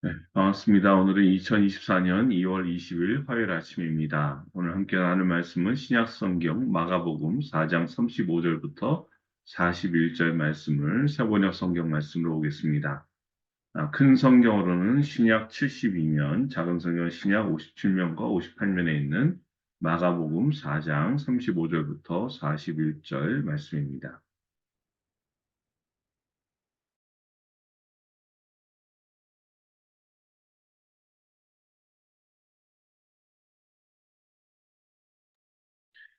네, 반갑습니다. 오늘은 2024년 2월 20일 화요일 아침입니다. 오늘 함께 나눌 말씀은 신약 성경 마가복음 4장 35절부터 41절 말씀을 세번역 성경 말씀으로 보겠습니다. 큰 성경으로는 신약 72면, 작은 성경 신약 57면과 58면에 있는 마가복음 4장 35절부터 41절 말씀입니다.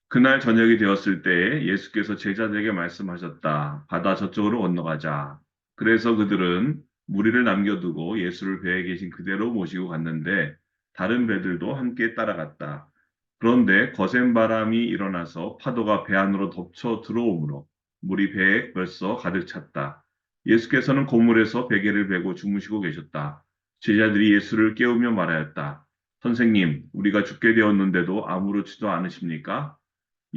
그날 저녁이 되었을 때 예수께서 제자들에게 말씀하셨다. 바다 저쪽으로 건너가자. 그래서 그들은 무리를 남겨두고 예수를 배에 계신 그대로 모시고 갔는데 다른 배들도 함께 따라갔다. 그런데 거센 바람이 일어나서 파도가 배 안으로 덮쳐 들어오므로 물이 배에 벌써 가득 찼다. 예수께서는 고물에서 베개를 베고 주무시고 계셨다. 제자들이 예수를 깨우며 말하였다. 선생님, 우리가 죽게 되었는데도 아무렇지도 않으십니까?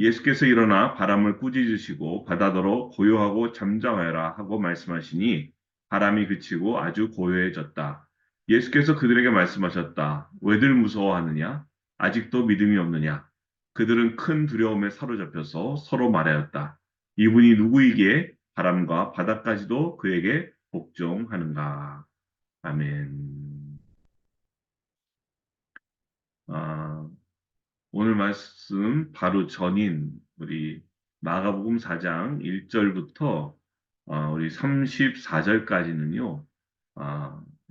예수께서 일어나 바람을 꾸짖으시고 바다더러 고요하고 잠잠하라 하고 말씀하시니 바람이 그치고 아주 고요해졌다. 예수께서 그들에게 말씀하셨다. 왜들 무서워하느냐? 아직도 믿음이 없느냐? 그들은 큰 두려움에 사로잡혀서 서로 말하였다. 이분이 누구이기에 바람과 바다까지도 그에게 복종하는가? 아멘. 아, 오늘 말씀 바로 전인 우리 마가복음 4장 1절부터 우리 34절까지는요.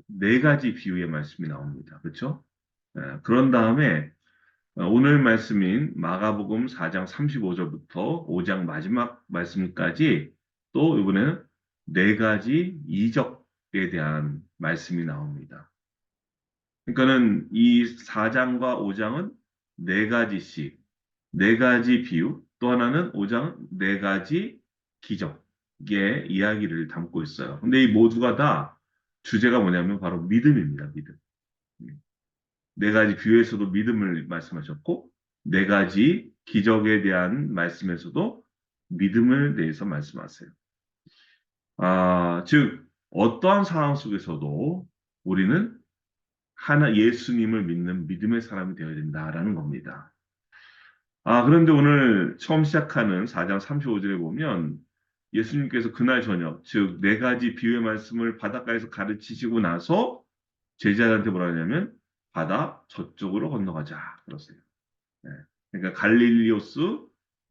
네 가지 비유의 말씀이 나옵니다. 그렇죠? 그런 다음에 오늘 말씀인 마가복음 4장 35절부터 5장 마지막 말씀까지 또 이번에는 네 가지 이적에 대한 말씀이 나옵니다. 그러니까는 이 4장과 5장은 네 가지씩, 네 가지 비유, 또 하나는 5장은 네 가지 기적의 이야기를 담고 있어요. 근데 이 모두가 다 주제가 뭐냐면 바로 믿음입니다, 믿음. 네 가지 비유에서도 믿음을 말씀하셨고, 네 가지 기적에 대한 말씀에서도 믿음을 대해서 말씀하세요. 즉, 어떠한 상황 속에서도 우리는 하나 예수님을 믿는 믿음의 사람이 되어야 된다라는 겁니다. 그런데 오늘 처음 시작하는 4장 35절에 보면 예수님께서 그날 저녁, 즉, 네 가지 비유의 말씀을 바닷가에서 가르치시고 나서 제자들한테 뭐라 하냐면 바다 저쪽으로 건너가자. 그러세요. 네. 그러니까 갈릴리오스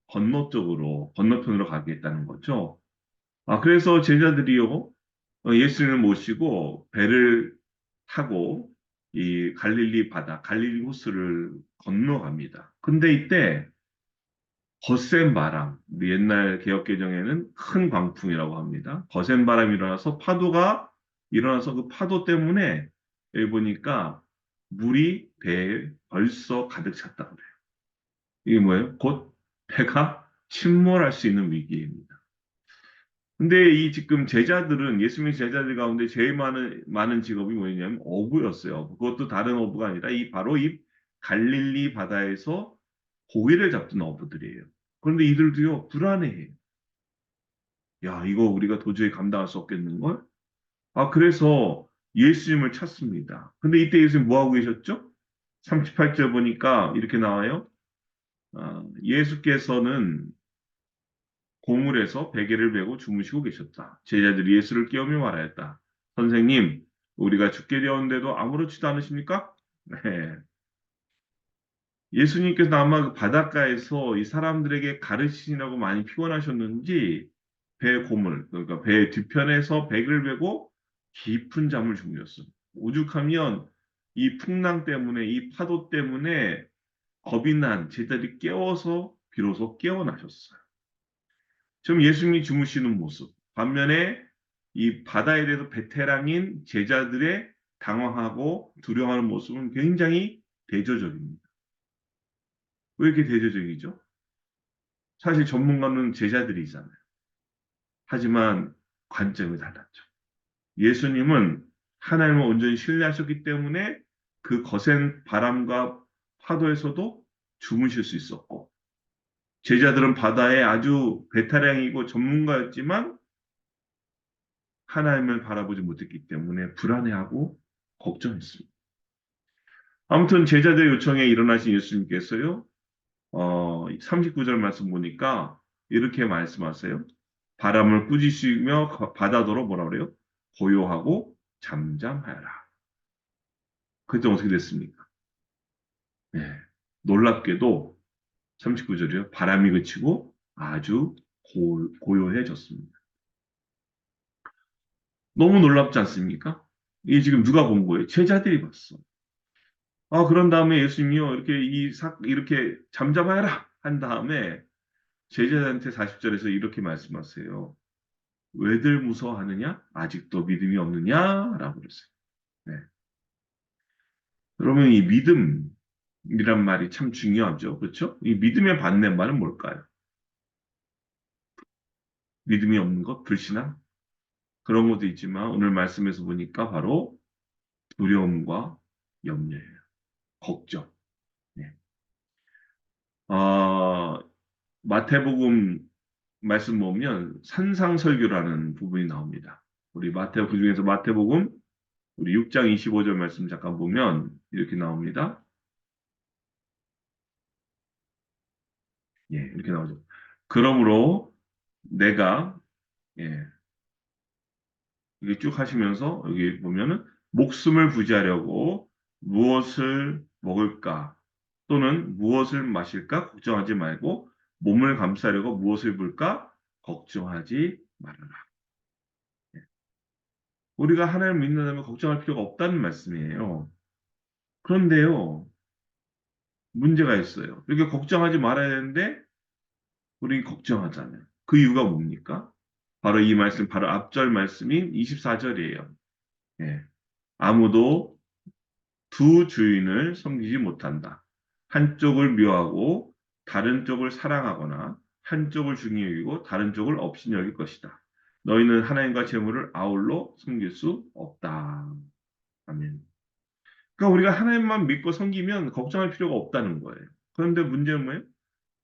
건너편으로 가겠다는 거죠. 그래서 제자들이요, 예수님을 모시고 배를 타고 이 갈릴리 바다, 갈릴리 호수를 건너갑니다. 근데 이때 거센 바람, 우리 옛날 개혁개정에는 큰 광풍이라고 합니다. 거센 바람이 일어나서 파도가 일어나서 그 파도 때문에 여기 보니까 물이 배에 벌써 가득 찼다 그래요. 이게 뭐예요? 곧 배가 침몰할 수 있는 위기입니다. 근데 이 지금 제자들은 예수님의 제자들 가운데 제일 많은 직업이 뭐냐면 어부였어요. 그것도 다른 어부가 아니라 바로 이 갈릴리 바다에서 고기를 잡던 어부들이에요. 그런데 이들도요, 불안해해요. 야, 이거 우리가 도저히 감당할 수 없겠는걸? 그래서 예수님을 찾습니다. 근데 이때 예수님 뭐 하고 계셨죠? 38절 보니까 이렇게 나와요. 예수께서는 고물에서 베개를 베고 주무시고 계셨다. 제자들이 예수를 깨우며 말하였다. 선생님, 우리가 죽게 되었는데도 아무렇지도 않으십니까? 네. 예수님께서 아마 그 바닷가에서 이 사람들에게 가르치시라고 많이 피곤하셨는지 배 고물, 그러니까 배 뒤편에서 베개를 베고 깊은 잠을 주무셨어요. 오죽하면 이 풍랑 때문에, 이 파도 때문에 겁이 난 제자들이 깨워서 비로소 깨어나셨어요. 지금 예수님이 주무시는 모습. 반면에 이 바다에 대해서 베테랑인 제자들의 당황하고 두려워하는 모습은 굉장히 대조적입니다. 왜 이렇게 대조적이죠? 사실 전문가는 제자들이잖아요. 하지만 관점이 달랐죠. 예수님은 하나님을 온전히 신뢰하셨기 때문에 그 거센 바람과 파도에서도 주무실 수 있었고, 제자들은 바다에 아주 베테랑이고 전문가였지만 하나님을 바라보지 못했기 때문에 불안해하고 걱정했습니다. 아무튼 제자들의 요청에 일어나신 예수님께서요, 39절 말씀 보니까 이렇게 말씀하세요. 바람을 꾸짖으시며 바다더러 뭐라 그래요? 고요하고 잠잠하여라. 그때 어떻게 됐습니까? 네. 놀랍게도 39절이요. 바람이 그치고 아주 고요해졌습니다. 너무 놀랍지 않습니까? 이게 지금 누가 본 거예요? 제자들이 봤어. 그런 다음에 예수님이요, 이렇게 잠잠하여라! 한 다음에 제자들한테 40절에서 이렇게 말씀하세요. 왜들 무서워하느냐? 아직도 믿음이 없느냐? 라고 그랬어요. 네. 그러면 이 믿음이란 말이 참 중요하죠. 그렇죠? 이 믿음의 반대말은 뭘까요? 믿음이 없는 것, 불신앙? 그런 것도 있지만 오늘 말씀에서 보니까 바로 두려움과 염려예요. 걱정. 네. 아, 마태복음 말씀 보면 산상설교라는 부분이 나옵니다. 우리 그 중에서 마태복음 우리 6장 25절 말씀 잠깐 보면 이렇게 나옵니다. 예, 이렇게 나오죠. 그러므로 내가 예, 이게 쭉 하시면서 여기 보면은 목숨을 부지하려고 무엇을 먹을까 또는 무엇을 마실까 걱정하지 말고 몸을 감싸려고 무엇을 입을까 걱정하지 말아라. 예. 우리가 하나님을 믿는다면 걱정할 필요가 없다는 말씀이에요. 그런데요, 문제가 있어요. 이렇게 걱정하지 말아야 되는데 우리 걱정하잖아요. 그 이유가 뭡니까? 바로 이 말씀, 바로 앞절 말씀인 24절이에요. 예. 아무도 두 주인을 섬기지 못한다. 한쪽을 묘하고 다른 쪽을 사랑하거나 한쪽을 중히 여기고 다른 쪽을 업신 여길 것이다. 너희는 하나님과 재물을 아울러 섬길 수 없다. 아멘. 그러니까 우리가 하나님만 믿고 섬기면 걱정할 필요가 없다는 거예요. 그런데 문제는 뭐예요?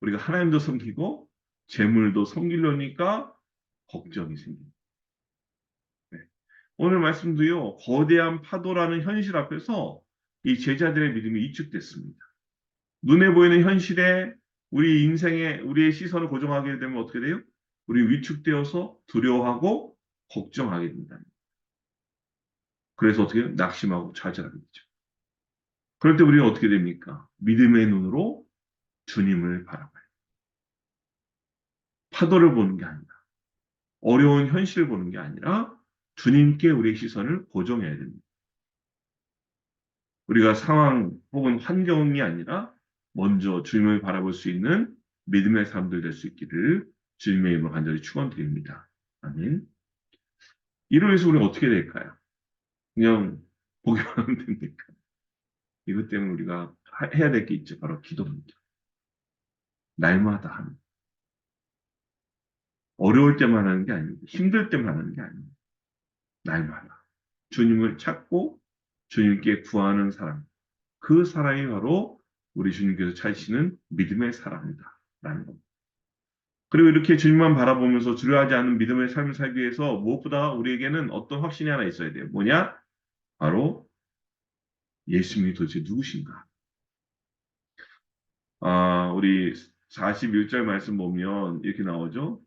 우리가 하나님도 섬기고 재물도 섬기려니까 걱정이 생깁니다. 네. 오늘 말씀도요, 거대한 파도라는 현실 앞에서 이 제자들의 믿음이 위축됐습니다. 눈에 보이는 현실에 우리 인생에 우리의 시선을 고정하게 되면 어떻게 돼요? 우리 위축되어서 두려워하고 걱정하게 된다. 그래서 어떻게 해요? 낙심하고 좌절하게 되죠. 그럴 때 우리는 어떻게 됩니까? 믿음의 눈으로 주님을 바라봐요. 파도를 보는 게 아니라, 어려운 현실을 보는 게 아니라 주님께 우리의 시선을 고정해야 됩니다. 우리가 상황 혹은 환경이 아니라 먼저 주님을 바라볼 수 있는 믿음의 사람들 될 수 있기를 주님의 이름으로 간절히 축원드립니다. 아멘. 이로 해서 우리는 어떻게 될까요? 그냥 보기만 하면 됩니까? 이것 때문에 우리가 해야 될 게 있죠. 바로 기도입니다. 날마다 하는. 어려울 때만 하는 게 아닙니다. 힘들 때만 하는 게 아닙니다. 날마다. 주님을 찾고 주님께 구하는 사람. 그 사람이 바로 우리 주님께서 찾으시는 믿음의 사람이다. 라는 겁니다. 그리고 이렇게 주님만 바라보면서 두려워하지 않는 믿음의 삶을 살기 위해서 무엇보다 우리에게는 어떤 확신이 하나 있어야 돼요. 뭐냐? 바로 예수님이 도대체 누구신가? 우리 41절 말씀 보면 이렇게 나오죠.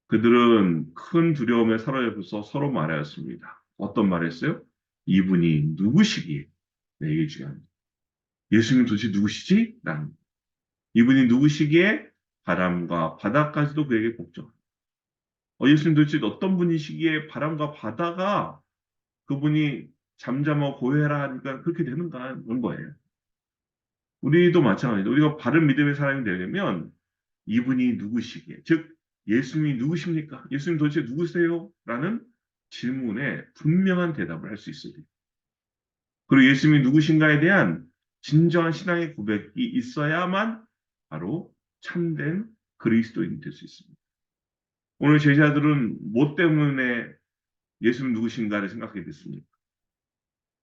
그들은 큰 두려움에 사로잡혀서 서로 말하였습니다. 어떤 말했어요? 이분이 누구시기에? 네, 이게 중요합니다. 예수님 도대체 누구시지? 이분이 누구시기에 바람과 바다까지도 그에게 복종. 예수님 도대체 어떤 분이시기에 바람과 바다가 그분이 잠잠하고 고해라 하니까 그렇게 되는가 하는 거예요. 우리도 마찬가지로 우리가 바른 믿음의 사람이 되려면 이분이 누구시기에, 즉 예수님이 누구십니까? 예수님 도대체 누구세요? 라는 질문에 분명한 대답을 할 수 있어야 돼요. 그리고 예수님이 누구신가에 대한 진정한 신앙의 고백이 있어야만 바로 참된 그리스도인이 될 수 있습니다. 오늘 제자들은 뭐 때문에 예수님 누구신가를 생각하게 됐습니까?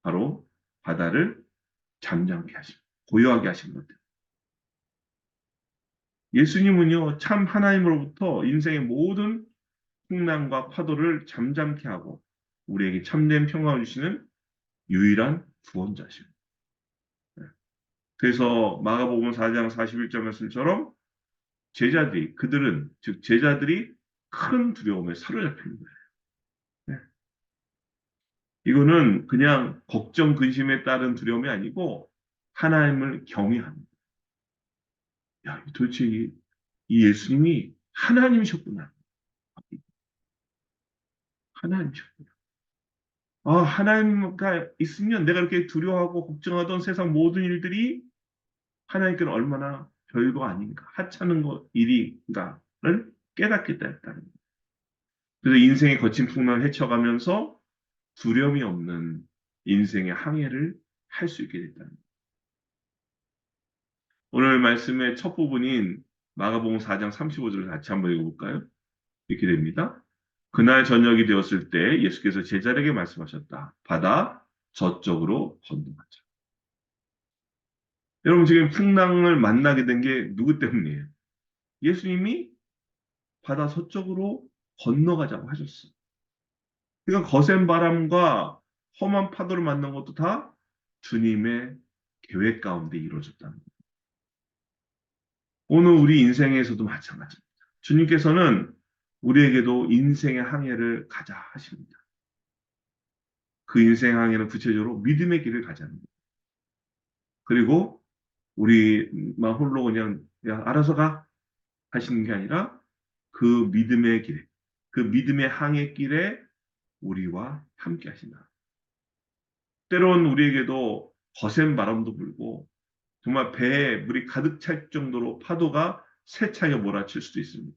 바로 바다를 잠잠케 하심, 고요하게 하신 것들. 예수님은요, 참 하나님으로부터 인생의 모든 풍랑과 파도를 잠잠케 하고 우리에게 참된 평강을 주시는 유일한 구원자십니다. 네. 그래서 마가복음 4장 41절 말씀처럼 그들은, 즉 제자들이 큰 두려움에 사로잡히는 거예요. 네. 이거는 그냥 걱정, 근심에 따른 두려움이 아니고 하나님을 경외합니다. 야, 도대체 이 예수님이 하나님이셨구나. 하나님이셨구나. 아, 하나님과 있으면 내가 이렇게 두려워하고 걱정하던 세상 모든 일들이 하나님께는 얼마나 별거 아닌가, 하찮은 일인가를 깨닫겠다 했다는 거예요. 그래서 인생의 거친 풍랑을 헤쳐가면서 두려움이 없는 인생의 항해를 할 수 있게 됐다는 거예요. 오늘 말씀의 첫 부분인 마가복음 4장 35절을 같이 한번 읽어볼까요? 이렇게 됩니다. 그날 저녁이 되었을 때 예수께서 제자에게 말씀하셨다. 바다 저쪽으로 건너가자. 여러분 지금 풍랑을 만나게 된 게 누구 때문이에요? 예수님이 바다 서쪽으로 건너가자고 하셨어요. 그러니까 거센 바람과 험한 파도를 만난 것도 다 주님의 계획 가운데 이루어졌다는 거예요. 오늘 우리 인생에서도 마찬가지입니다. 주님께서는 우리에게도 인생의 항해를 가자 하십니다. 그 인생 항해는 구체적으로 믿음의 길을 가자는 거예요. 그리고 우리만 홀로 그냥 야, 알아서 가 하시는 게 아니라 그 믿음의 길, 그 믿음의 항해 길에 우리와 함께 하신다. 때론 우리에게도 거센 바람도 불고 정말 배에 물이 가득 찰 정도로 파도가 세차게 몰아칠 수도 있습니다.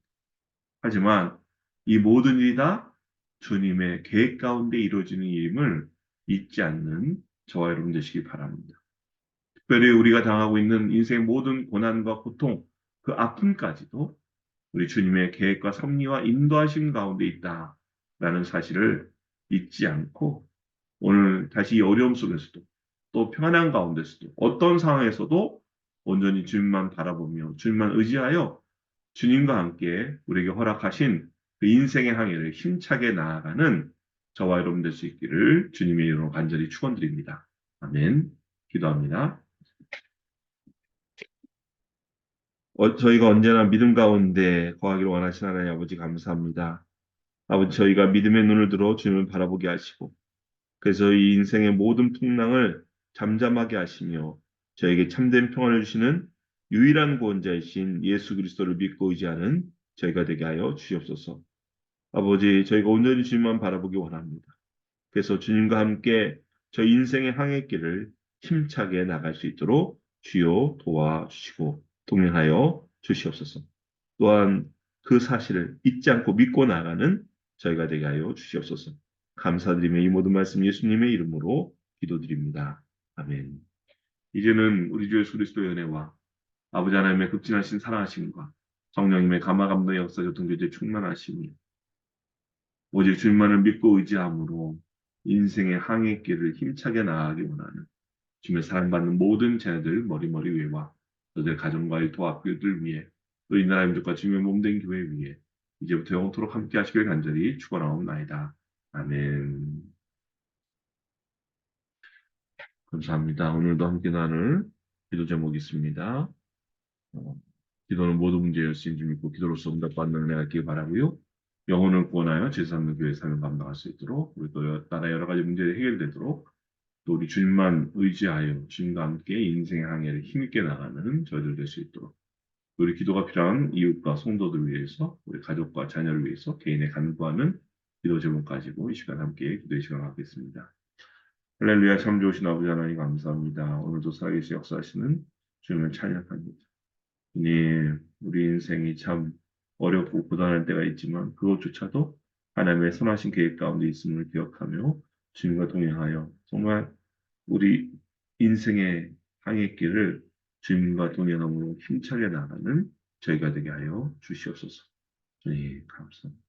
하지만 이 모든 일이 다 주님의 계획 가운데 이루어지는 일임을 잊지 않는 저와 여러분 되시기 바랍니다. 특별히 우리가 당하고 있는 인생의 모든 고난과 고통, 그 아픔까지도 우리 주님의 계획과 섭리와 인도하심 가운데 있다라는 사실을 잊지 않고 오늘 다시 이 어려움 속에서도 또 평안한 가운데서도 어떤 상황에서도 온전히 주님만 바라보며 주님만 의지하여 주님과 함께 우리에게 허락하신 그 인생의 항해를 힘차게 나아가는 저와 여러분 될 수 있기를 주님의 이름으로 간절히 축원드립니다. 아멘. 기도합니다. 저희가 언제나 믿음 가운데 거하기를 원하시는 하나님 아버지 감사합니다. 아버지 저희가 믿음의 눈을 들어 주님을 바라보게 하시고 그래서 이 인생의 모든 풍랑을 잠잠하게 하시며 저에게 참된 평안을 주시는 유일한 구원자이신 예수 그리스도를 믿고 의지하는 저희가 되게 하여 주시옵소서. 아버지 저희가 온전히 주님만 바라보기 원합니다. 그래서 주님과 함께 저희 인생의 항해길을 힘차게 나갈 수 있도록 주여 도와주시고 동행하여 주시옵소서. 또한 그 사실을 잊지 않고 믿고 나가는 저희가 되게 하여 주시옵소서. 감사드리며 이 모든 말씀 예수님의 이름으로 기도드립니다. 아멘. 이제는 우리 주 예수 그리스도의 은혜와 아버지 하나님의 극진하신 사랑하심과 성령님의 감화감동의 역사 교통교제 충만하심이 오직 주님만을 믿고 의지함으로 인생의 항해길을 힘차게 나아가기 원하는 주님의 사랑받는 모든 자녀들 머리머리 위에와 너দের 가정과의 도학교들 위해 또 이 나라 민족과 주님의 몸된 교회 위에 이제부터 영원토록 함께 하시길 간절히 축원하옵나이다. 아멘. 감사합니다. 오늘도 함께 나눌 기도 제목이 있습니다. 어, 기도는 모든 문제의 열심히 좀 믿고 기도로서 응답받는 은혜가 있길 바라고요. 영혼을 구원하여 제3의 교회 삶을 감당할 수 있도록 우리 또 나라 여러 가지 문제가 해결되도록 또 우리 주님만 의지하여 주님과 함께 인생의 항해를 힘있게 나가는 저희들 될 수 있도록 우리 기도가 필요한 이웃과 성도들 위해서 우리 가족과 자녀를 위해서 개인의 간구하는 기도 제목 가지고 이 시간 함께 기도의 시간 갖겠습니다. 할렐루야 참 좋으신 아버지 하나님 감사합니다. 오늘도 살아계시 역사하시는 주님을 찬양합니다. 주님 우리 인생이 참 어렵고 고단할 때가 있지만 그것조차도 하나님의 선하신 계획 가운데 있음을 기억하며 주님과 동행하여 정말 우리 인생의 항해길을 주님과 동행함으로 힘차게 나가는 저희가 되게 하여 주시옵소서. 주님 감사합니다.